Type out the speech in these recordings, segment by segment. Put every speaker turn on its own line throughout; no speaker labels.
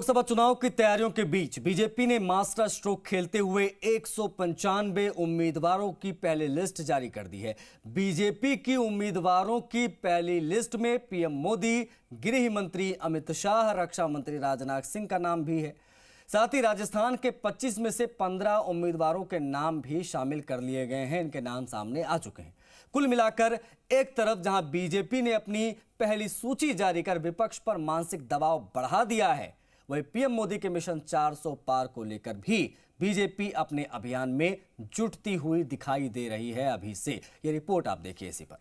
लोकसभा चुनाव की तैयारियों के बीच बीजेपी ने मास्टर स्ट्रोक खेलते हुए 195 उम्मीदवारों की पहली लिस्ट जारी कर दी है। बीजेपी की उम्मीदवारों की पहली लिस्ट में पीएम मोदी, गृह मंत्री अमित शाह, रक्षा मंत्री राजनाथ सिंह का नाम भी है। साथ ही राजस्थान के 25 में से 15 उम्मीदवारों के नाम भी शामिल कर लिए गए हैं। इनके नाम सामने आ चुके हैं। कुल मिलाकर एक तरफ जहां बीजेपी ने अपनी पहली सूची जारी कर विपक्ष पर मानसिक दबाव बढ़ा दिया है, वहीं पीएम मोदी के मिशन 400 पार को लेकर भी बीजेपी अपने अभियान में जुटती हुई दिखाई दे रही है। अभी से ये रिपोर्ट आप देखिए इसी पर।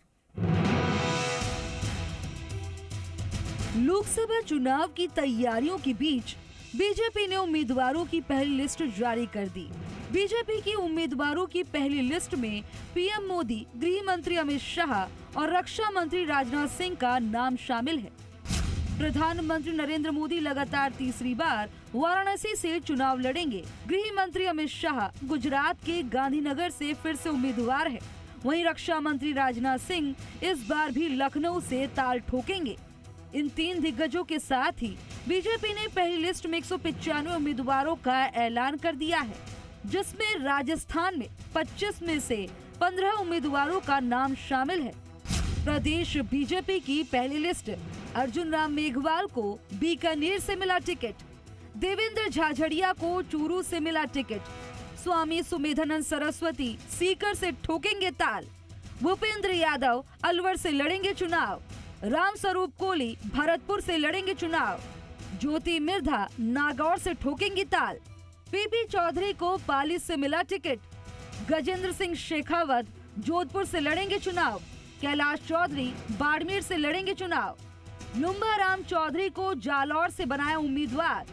लोकसभा चुनाव की तैयारियों के बीच बीजेपी ने उम्मीदवारों की पहली लिस्ट जारी कर दी। बीजेपी की उम्मीदवारों की पहली लिस्ट में पीएम मोदी, गृह मंत्री अमित शाह और रक्षा मंत्री राजनाथ सिंह का नाम शामिल है। प्रधानमंत्री नरेंद्र मोदी लगातार तीसरी बार वाराणसी से चुनाव लड़ेंगे। गृह मंत्री अमित शाह गुजरात के गांधीनगर से फिर से उम्मीदवार है। वहीं रक्षा मंत्री राजनाथ सिंह इस बार भी लखनऊ से ताल ठोकेंगे। इन तीन दिग्गजों के साथ ही बीजेपी ने पहली लिस्ट में 195 उम्मीदवारों का ऐलान कर दिया है, जिसमें राजस्थान में 25 में से 15 उम्मीदवारों का नाम शामिल है। प्रदेश बीजेपी की पहली लिस्ट: अर्जुन राम मेघवाल को बीकानेर से मिला टिकट, देवेंद्र झाझड़िया को चूरू से मिला टिकट, स्वामी सुमेधानंद सरस्वती सीकर से ठोकेंगे ताल, भूपेंद्र यादव अलवर से लड़ेंगे चुनाव, राम स्वरूप कोली भरतपुर से लड़ेंगे चुनाव, ज्योति मिर्धा नागौर से ठोकेंगी ताल, पीपी चौधरी को पाली से मिला टिकट, गजेंद्र सिंह शेखावत जोधपुर से लड़ेंगे चुनाव, कैलाश चौधरी बाड़मेर से लड़ेंगे चुनाव, लुम्बा राम चौधरी को जालौर से बनाया उम्मीदवार,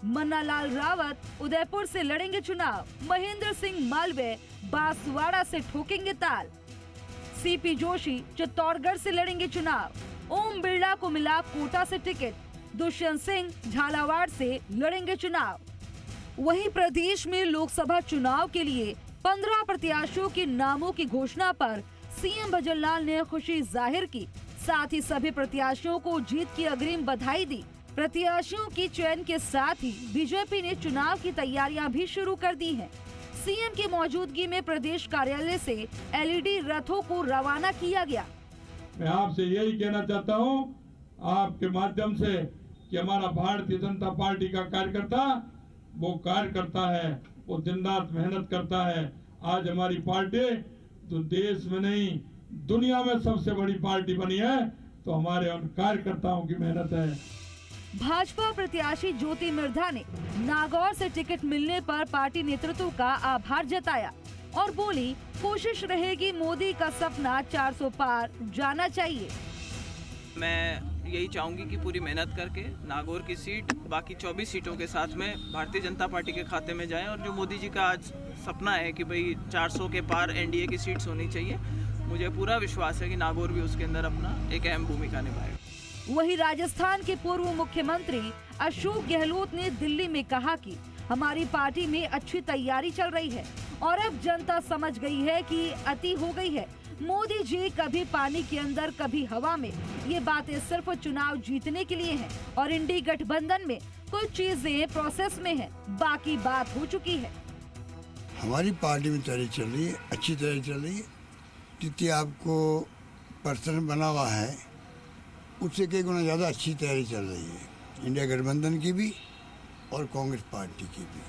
मन्नालाल रावत उदयपुर से लड़ेंगे चुनाव, महेंद्र सिंह मालवीय बांसवाड़ा से ठोकेंगे ताल, सीपी जोशी चित्तौड़गढ़ से लड़ेंगे चुनाव, ओम बिरला को मिला कोटा से टिकट, दुष्यंत सिंह झालावाड़ से लड़ेंगे चुनाव। वहीं प्रदेश में लोकसभा चुनाव के लिए 15 प्रत्याशियों के नामों की घोषणा पर सीएम भजनलाल ने खुशी जाहिर की। साथ ही सभी प्रत्याशियों को जीत की अग्रिम बधाई दी। प्रत्याशियों की चयन के साथ ही बीजेपी ने चुनाव की तैयारियां भी शुरू कर दी हैं। सीएम की मौजूदगी में प्रदेश कार्यालय से एलईडी रथों को रवाना किया गया।
मैं आपसे यही कहना चाहता हूं, आपके माध्यम से, कि हमारा भारतीय जनता पार्टी का कार्यकर्ता वो कार्य करता है, वो दिन रात मेहनत करता है। आज हमारी पार्टी तो देश में नहीं दुनिया में सबसे बड़ी पार्टी बनी है, तो हमारे उन कार्यकर्ताओं की मेहनत है।
भाजपा प्रत्याशी ज्योति मिर्धा ने नागौर से टिकट मिलने पर पार्टी नेतृत्व का आभार जताया और बोली, कोशिश रहेगी मोदी का सपना 400 पार जाना चाहिए।
मैं यही चाहूंगी कि पूरी मेहनत करके नागौर की सीट बाकी 24 सीटों के साथ में भारतीय जनता पार्टी के खाते में जाए, और जो मोदी जी का आज सपना है कि भाई 400 के पार एनडीए की सीट्स होनी चाहिए, मुझे पूरा विश्वास है कि नागौर भी उसके अंदर अपना एक अहम भूमिका निभाएगा।
वहीं राजस्थान के पूर्व मुख्यमंत्री अशोक गहलोत ने दिल्ली में कहा कि हमारी पार्टी में अच्छी तैयारी चल रही है और अब जनता समझ गई है कि अति हो गई है। मोदी जी कभी पानी के अंदर कभी हवा में, ये बातें सिर्फ चुनाव जीतने के लिए हैं और इंडी गठबंधन में कुछ चीजें प्रोसेस में हैं, बाकी बात हो चुकी है।
हमारी पार्टी में तैयारी चल रही है, अच्छी तैयारी चल रही है। जितनी आपको पर्सन बना हुआ है उससे कई गुना ज़्यादा अच्छी तैयारी चल रही है, इंडिया गठबंधन की भी और कांग्रेस पार्टी की भी।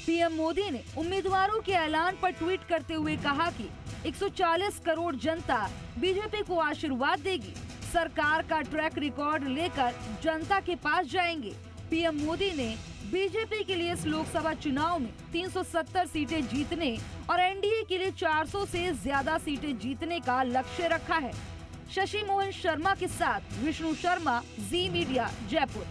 पीएम मोदी ने उम्मीदवारों के ऐलान पर ट्वीट करते हुए कहा कि 140 करोड़ जनता बीजेपी को आशीर्वाद देगी। सरकार का ट्रैक रिकॉर्ड लेकर जनता के पास जाएंगे। पीएम मोदी ने बीजेपी के लिए इस लोकसभा चुनाव में 370 सीटें जीतने और एनडीए के लिए 400 से ज्यादा सीटें जीतने का लक्ष्य रखा है। शशि मोहन शर्मा के साथ विष्णु शर्मा, जी मीडिया, जयपुर।